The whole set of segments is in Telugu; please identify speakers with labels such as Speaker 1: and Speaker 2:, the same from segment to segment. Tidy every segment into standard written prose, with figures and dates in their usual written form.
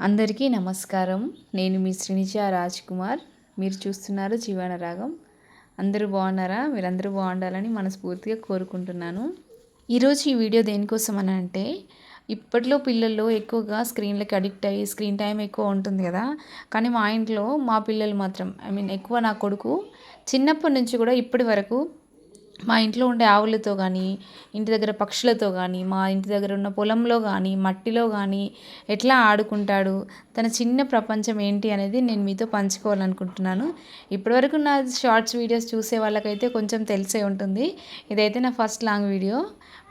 Speaker 1: అందరికీ నమస్కారం. నేను మీ శ్రీనిజ రాజ్ కుమార్. మీరు చూస్తున్నారు జీవన రాగం. అందరూ బాగున్నారా? మీరందరూ బాగుండాలని మనస్ఫూర్తిగా కోరుకుంటున్నాను. ఈరోజు ఈ వీడియో దేనికోసం అని అంటే, ఇప్పట్లో పిల్లలు ఎక్కువగా స్క్రీన్లకి అడిక్ట్ అయ్యి స్క్రీన్ టైం ఎక్కువ ఉంటుంది కదా. కానీ మా ఇంట్లో మా పిల్లలు మాత్రం ఎక్కువ నా కొడుకు చిన్నప్పటి నుంచి కూడా ఇప్పటి వరకు మా ఇంట్లో ఉండే ఆవులతో కానీ, ఇంటి దగ్గర పక్షులతో కానీ, మా ఇంటి దగ్గర ఉన్న పొలంలో కానీ, మట్టిలో కానీ ఎట్లా ఆడుకుంటాడు, తన చిన్న ప్రపంచం ఏంటి అనేది నేను మీతో పంచుకోవాలనుకుంటున్నాను. ఇప్పటివరకు నా షార్ట్స్ వీడియోస్ చూసే వాళ్ళకైతే కొంచెం తెలిసే ఉంటుంది. ఇదైతే నా ఫస్ట్ లాంగ్ వీడియో.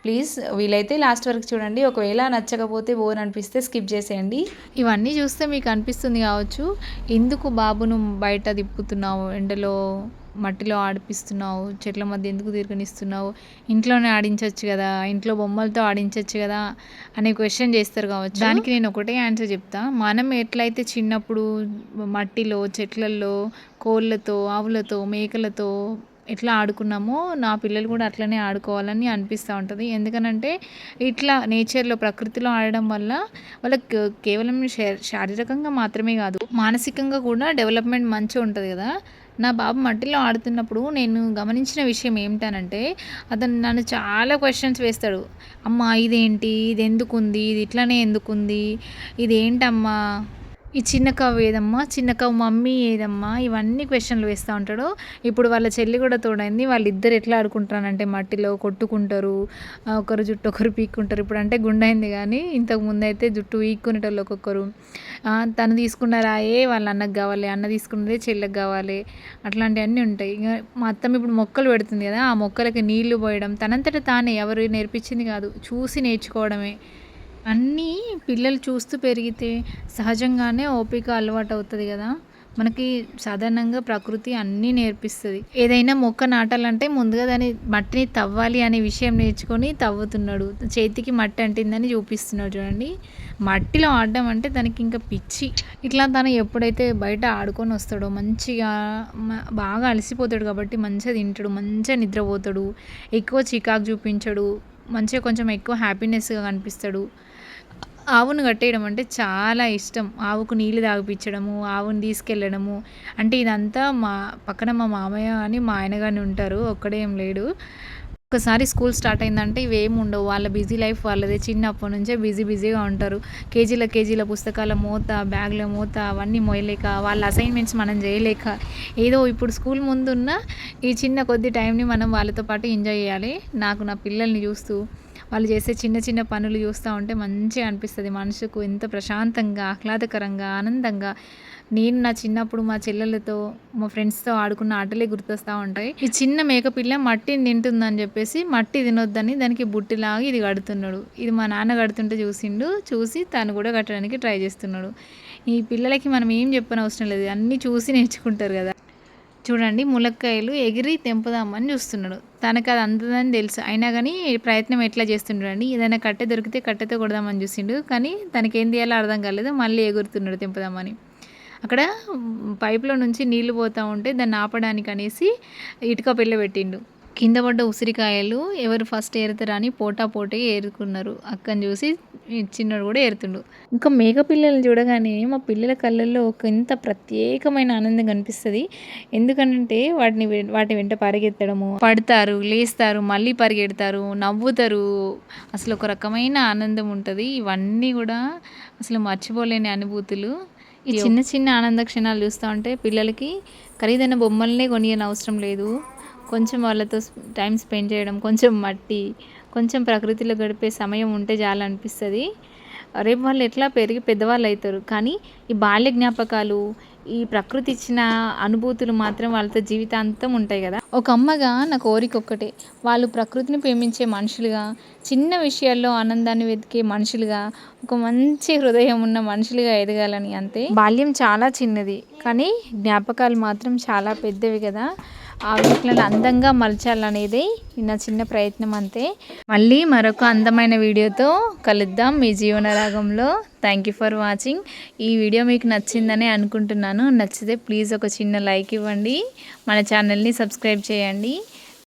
Speaker 1: ప్లీజ్ వీలైతే లాస్ట్ వరకు చూడండి. ఒకవేళ నచ్చకపోతే బోర్ అనిపిస్తే స్కిప్ చేసేయండి. ఇవన్నీ చూస్తే మీకు అనిపిస్తుంది కావచ్చు, ఎందుకు బాబును బయట తిప్పుతున్నావు, ఎండలో మట్టిలో ఆడిపిస్తున్నావు, చెట్ల మధ్య ఎందుకు తిరగనిస్తున్నావు, ఇంట్లోనే ఆడించవచ్చు కదా, ఇంట్లో బొమ్మలతో ఆడించవచ్చు కదా అనే క్వశ్చన్ చేస్తారు కావచ్చు. దానికి నేను ఒకటే ఆన్సర్ చెప్తా. మనం ఎట్లయితే చిన్నప్పుడు మట్టిలో, చెట్లల్లో, కోళ్ళతో, ఆవులతో, మేకలతో ఎట్లా ఆడుకున్నామో నా పిల్లలు కూడా అట్లనే ఆడుకోవాలని అనిపిస్తూ ఉంటుంది. ఎందుకనంటే ఇట్లా నేచర్లో, ప్రకృతిలో ఆడడం వల్ల వాళ్ళకి కేవలం శారీరకంగా మాత్రమే కాదు, మానసికంగా కూడా డెవలప్మెంట్ మంచిగా ఉంటుంది కదా. నా బాబు మట్టిలో ఆడుతున్నప్పుడు నేను గమనించిన విషయం ఏమిటనంటే, అతను నన్ను చాలా క్వశ్చన్స్ వేస్తాడు. అమ్మ ఇదేంటి, ఇది ఎందుకుంది, ఇది ఇట్లనే ఎందుకుంది, ఇదేంటమ్మా, ఈ చిన్న కవ్వ ఏదమ్మా, చిన్న కవ్వ మమ్మీ ఏదమ్మా, ఇవన్నీ క్వశ్చన్లు వేస్తూ ఉంటాడు. ఇప్పుడు వాళ్ళ చెల్లి కూడా తోడైంది. వాళ్ళిద్దరు ఎట్లా ఆడుకుంటారంటే మట్టిలో కొట్టుకుంటారు, ఒకరు జుట్టు ఒకరు పీక్కుంటారు. ఇప్పుడు అంటే గుండైంది కానీ ఇంతకు ముందు అయితే జుట్టు పీక్కునేటోళ్ళు ఒక్కొక్కరు. తను తీసుకున్నారా వాళ్ళ అన్నకు కావాలి, అన్న తీసుకున్నదే చెల్లెకి కావాలి, అట్లాంటివన్నీ ఉంటాయి. ఇక మా అత్తమ్మ ఇప్పుడు మొక్కలు పెడుతుంది కదా, ఆ మొక్కలకి నీళ్లు పోయడం తనంతట తానే, ఎవరు నేర్పించింది కాదు, చూసి నేర్చుకోవడమే. అన్నీ పిల్లలు చూస్తూ పెరిగితే సహజంగానే ఓపిక అలవాటు అవుతుంది కదా. మనకి సాధారణంగా ప్రకృతి అన్నీ నేర్పిస్తుంది. ఏదైనా మొక్క నాటాలంటే ముందుగా దాని మట్టిని తవ్వాలి అనే విషయం నేర్చుకొని తవ్వుతున్నాడు. చేతికి మట్టి అంటిందని చూపిస్తున్నాడు చూడండి. మట్టిలో ఆడడం అంటే తనకి ఇంకా పిచ్చి. ఇట్లా తను ఎప్పుడైతే బయట ఆడుకొని వస్తాడో మంచిగా బాగా అలసిపోతాడు కాబట్టి మంచిగా తింటాడు, మంచిగా నిద్రపోతాడు, ఎక్కువ చికాకు చూపించాడు, మంచిగా కొంచెం ఎక్కువ హ్యాపీనెస్గా కనిపిస్తాడు. ఆవును కట్టేయడం అంటే చాలా ఇష్టం. ఆవుకు నీళ్ళు తాగిపించడము, ఆవును తీసుకెళ్ళడము, అంటే ఇదంతా పక్కన మా మామయ్య అని మా ఆయన కానీ ఉంటారు, ఒక్కడేం లేడు. ఒకసారి స్కూల్ స్టార్ట్ అయిందంటే ఇవేమి ఉండవు. వాళ్ళ బిజీ లైఫ్ వాళ్ళదే. చిన్నప్పటి నుంచే బిజీగా ఉంటారు. కేజీల పుస్తకాల మోత, బ్యాగ్ల మోత అవన్నీ మోయలేక, వాళ్ళ అసైన్మెంట్స్ మనం చేయలేక, ఏదో ఇప్పుడు స్కూల్ ముందున్న ఈ చిన్న కొద్ది టైంని మనం వాళ్ళతో పాటు ఎంజాయ్ చేయాలి. నాకు నా పిల్లల్ని చూస్తూ వాళ్ళు చేసే చిన్న పనులు చూస్తూ ఉంటే మంచిగా అనిపిస్తుంది. మనసుకు ఎంత ప్రశాంతంగా, ఆహ్లాదకరంగా, ఆనందంగా. నేను నా చిన్నప్పుడు మా చెల్లెలతో, మా ఫ్రెండ్స్తో ఆడుకున్న ఆటలే గుర్తొస్తూ ఉంటాయి. ఈ చిన్న మేకపిల్ల మట్టిని తింటుందని చెప్పేసి మట్టి తినొద్దని దానికి బుట్టిలాగా ఇది కడుతున్నాడు. ఇది మా నాన్న కడుతుంటే చూసి తను కూడా కట్టడానికి ట్రై చేస్తున్నాడు. ఈ పిల్లలకి మనం ఏం చెప్పనవసరం లేదు, అన్నీ చూసి నేర్చుకుంటారు కదా. చూడండి, ములక్కాయలు ఎగిరి తెంపుదామని చూస్తున్నాడు. తనకు అది అందదని తెలుసు, అయినా కానీ ప్రయత్నం ఎట్లా చేస్తుండ్రు అండి. ఏదైనా కట్టె దొరికితే కట్టెతో కొడదామని చూసిండు, కానీ తనకేం చేయాలో అర్థం కాలేదు. మళ్ళీ ఎగురుతున్నాడు తెంపుదామని. అక్కడ పైపులో నుంచి నీళ్లు పోతూ ఉంటే దాన్ని ఆపడానికి అనేసి ఇటుక పిల్ల పెట్టిండు. కింద పడ్డ ఉసిరికాయలు ఎవరు ఫస్ట్ ఏరుతారని పోటాపోటీగా ఏరుకున్నారు. అక్కని చూసి చిన్నోడు కూడా ఏరుతుండు. ఇంకా మేక పిల్లల్ని చూడగానే మా పిల్లల కళ్ళల్లో ఒక ఇంత ప్రత్యేకమైన ఆనందం కనిపిస్తుంది. ఎందుకంటే వాటి వెంట పరిగెత్తడము, పడతారు, లేస్తారు, మళ్ళీ పరిగెడతారు, నవ్వుతారు. అసలు ఒక రకమైన ఆనందం ఉంటుంది. ఇవన్నీ కూడా అసలు మర్చిపోలేని అనుభూతులు. ఈ చిన్న ఆనంద క్షణాలు చూస్తూ ఉంటే పిల్లలకి ఖరీదైన బొమ్మలనే కొనియని అవసరం లేదు. కొంచెం వాళ్ళతో టైం స్పెండ్ చేయడం, కొంచెం మట్టి, కొంచెం ప్రకృతిలో గడిపే సమయం ఉంటే చాలనిపిస్తుంది. రేపు వాళ్ళు ఎట్లా పెరిగి పెద్దవాళ్ళు అవుతారు, కానీ ఈ బాల్య జ్ఞాపకాలు, ఈ ప్రకృతి ఇచ్చిన అనుభూతులు మాత్రం వాళ్ళతో జీవితాంతం ఉంటాయి కదా. ఒక అమ్మగా నా కోరిక ఒక్కటే, వాళ్ళు ప్రకృతిని ప్రేమించే మనుషులుగా, చిన్న విషయాల్లో ఆనందాన్ని వెతికే మనుషులుగా, ఒక మంచి హృదయం ఉన్న మనుషులుగా ఎదగాలని. అంతే. బాల్యం చాలా చిన్నది, కానీ జ్ఞాపకాలు మాత్రం చాలా పెద్దవి కదా. ఆ వీటిని అందంగా మలచాలనేది నా చిన్న ప్రయత్నం అంతే. మళ్ళీ మరొక అందమైన వీడియోతో కలుద్దాం మీ జీవన రాగంలో. Thank you for watching. ఈ వీడియో మీకు నచ్చిందని అనుకుంటున్నాను. నచ్చితే ప్లీజ్ ఒక చిన్న లైక్ ఇవ్వండి, మన ఛానల్ని సబ్స్క్రైబ్ చేయండి.